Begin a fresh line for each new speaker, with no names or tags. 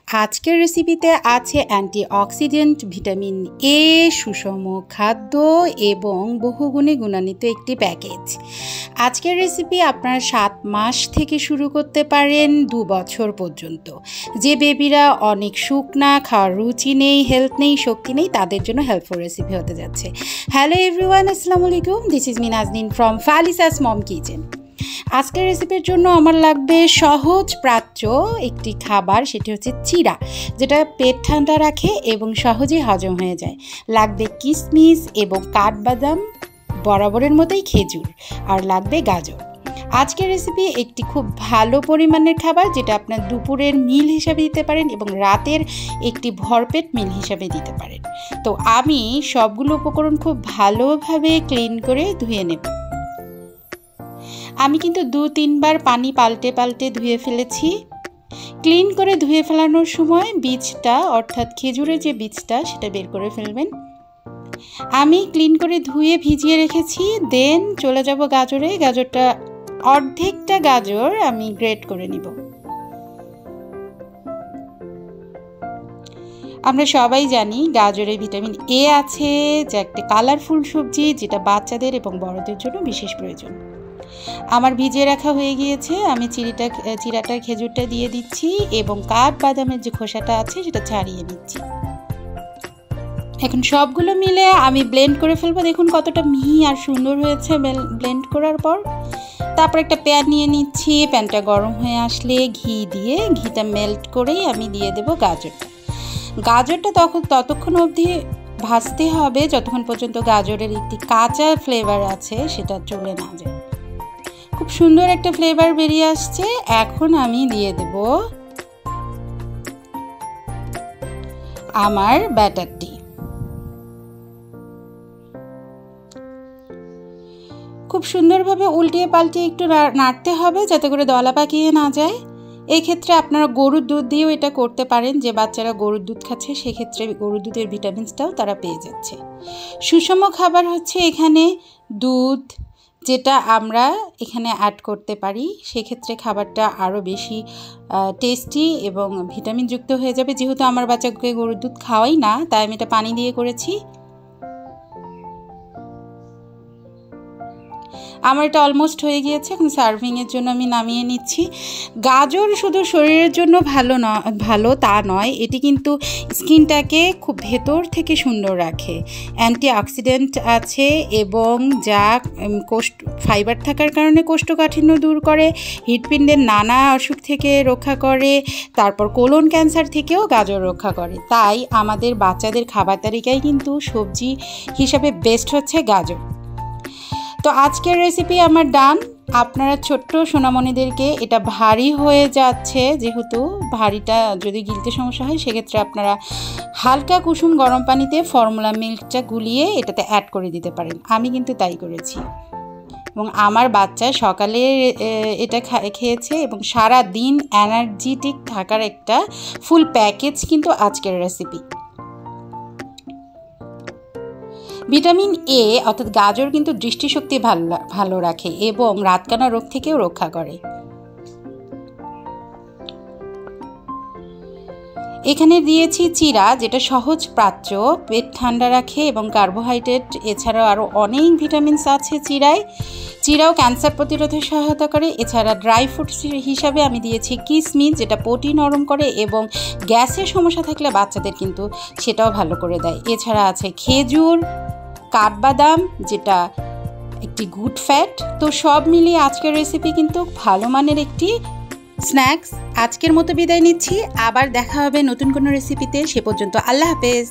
আজকের রেসিপিতে আছে অ্যান্টিঅক্সিডেন্ট, ভিটামিন এ, সুষম খাদ্য এবং বহুগুণে গুণান্বিত একটি প্যাকেজ। আজকের রেসিপি আপনারা 7 মাস থেকে শুরু করতে পারেন 2 বছর পর্যন্ত। যে বেবিরা অনেক শুকনা, খাওয়ার রুচি নেই, হেলথ নেই, শক্তি নেই, তাদের জন্য হেল্পফুল রেসিপি হতে যাচ্ছে। হ্যালো এভরিওয়ান, আসসালামু আলাইকুম। This is me Naznin from ফালিসাস মম কিচেন। আজকের রেসিপির জন্য আমার লাগবে সহজ প্রাচ্য একটি খাবার, সেটি হচ্ছে চিড়া, যেটা পেট ঠান্ডা রাখে এবং সহজেই হজম হয়ে যায়। লাগবে কিশমিশ এবং কাঠবাদাম, বরাবরের মতোই খেজুর, আর লাগবে গাজর। আজকের রেসিপি একটি খুব ভালো পরিমাণের খাবার, যেটা আপনার দুপুরের মিল হিসাবে দিতে পারেন এবং রাতের একটি ভরপেট মিল হিসাবে দিতে পারেন। তো আমি সবগুলো উপকরণ খুব ভালোভাবে ক্লিন করে ধুয়ে নেব। আমি কিন্তু 2-3 বার পানি পাল্টে পাল্টে ধুয়ে ফেলেছি। ক্লিন করে ধুয়ে ফেলানোর সময় বীজটা, অর্থাৎ খেজুরের যে বীজটা, সেটা বের করে ফেলবেন। আমি ক্লিন করে ধুয়ে ভিজিয়ে রেখেছি। দেন চলে যাব গাজরে। গাজরটা, অর্ধেকটা গাজর আমি গ্রেট করে নিব। আমরা সবাই জানি গাজরে ভিটামিন এ আছে, যা একটা কালারফুল সবজি, যেটা বাচ্চাদের এবং বড়দের জন্য বিশেষ প্রয়োজন। আমার ভিজিয়ে রাখা হয়ে গিয়েছে। আমি চিড়াটা খেজুরটা দিয়ে দিচ্ছি এবং কাঠবাদামের যে খোসাটা আছে সেটা ছাড়িয়ে নিচ্ছি। এখন সবগুলো মিলে আমি ব্লেন্ড করে ফেলবো। দেখুন কতটা মিহি আর সুন্দর হয়েছে ব্লেন্ড করার পর। তারপর একটা প্যান নিয়ে নিচ্ছি। প্যানটা গরম হয়ে আসলে ঘিটা মেল্ট করেই আমি দিয়ে দেব গাজরটা ততক্ষণ অবধি ভাজতে হবে যতক্ষণ পর্যন্ত গাজরের একটি কাঁচা ফ্লেভার আছে সেটা চলে না যায়। খুব সুন্দর একটা ফ্লেভার বেরিয়ে আসছে। এখন আমি দিয়ে দেব আমার ব্যাটারটি। খুব সুন্দরভাবে উল্টিয়ে পাল্টিয়ে একটু নাড়তে হবে যাতে করে দলা পাকিয়ে না যায়। এই ক্ষেত্রে আপনারা গরুর দুধ দিয়েও এটা করতে পারেন। যে বাচ্চারা গরুর দুধ খাচ্ছে, সেক্ষেত্রে গরুর দুধের ভিটামিনসটাও তারা পেয়ে যাচ্ছে। সুষম খাবার হচ্ছে এখানে দুধ, যেটা আমরা এখানে অ্যাড করতে পারি। সেক্ষেত্রে খাবারটা আরও বেশি টেস্টি এবং ভিটামিনযুক্ত হয়ে যাবে। যেহেতু আমার বাচ্চাকে গরুর দুধ খাওয়াই না, তাই আমি এটা পানি দিয়ে করেছি। আমার এটা অলমোস্ট হয়ে গিয়েছে। এখন সার্ভিংয়ের জন্য আমি নামিয়ে নিচ্ছি। গাজর শুধু শরীরের জন্য ভালো তা নয়, এটি কিন্তু স্কিনটাকে খুব ভেতর থেকে সুন্দর রাখে। অ্যান্টিঅক্সিডেন্ট আছে এবং যা ফাইবার থাকার কারণে কোষ্ঠকাঠিন্য দূর করে, হৃৎপিণ্ডের নানা অসুখ থেকে রক্ষা করে, তারপর কোলন ক্যান্সার থেকেও গাজর রক্ষা করে। তাই আমাদের বাচ্চাদের খাবার তালিকায় কিন্তু সবজি হিসাবে বেস্ট হচ্ছে গাজর। তো আজকের রেসিপি আমার ডান। আপনারা ছোট্ট সোনামণিদেরকে, এটা ভারী হয়ে যাচ্ছে, যেহেতু ভারীটা যদি গিলতে সমস্যা হয়, সেক্ষেত্রে আপনারা হালকা কুসুম গরম পানিতে ফর্মুলা মিল্কটা গুলিয়ে এটাতে অ্যাড করে দিতে পারেন। আমি কিন্তু তাই করেছি এবং আমার বাচ্চা সকালে এটা খেয়েছে এবং সারা দিন এনার্জেটিক থাকার একটা ফুল প্যাকেজ কিন্তু আজকের রেসিপি। ভিটামিন এ অর্থাৎ গাজর কিন্তু দৃষ্টিশক্তি ভালো রাখে এবং রাতকানা রোগ থেকেও রক্ষা করে। এখানে দিয়েছি চিড়া, যেটা সহজ প্রাচ্য, পেট ঠান্ডা রাখে এবং কার্বোহাইড্রেট, এছাড়াও আরও অনেক ভিটামিনস আছে চিড়াও ক্যান্সার প্রতিরোধে সহায়তা করে। এছাড়া ড্রাই ফ্রুট হিসাবে আমি দিয়েছি কিশমিশ, যেটা পটি নরম করে এবং গ্যাসের সমস্যা থাকলে বাচ্চাদের কিন্তু সেটাও ভালো করে দেয়। এছাড়া আছে খেজুর, কাঠবাদাম, যেটা একটি গুড ফ্যাট। তো সব মিলিয়ে আজকের রেসিপি কিন্তু ভালো মানের একটি স্ন্যাক্স। আজকের মতো বিদায় নিচ্ছি। আবার দেখা হবে নতুন কোনো রেসিপিতে। সে পর্যন্ত আল্লাহ হাফেজ।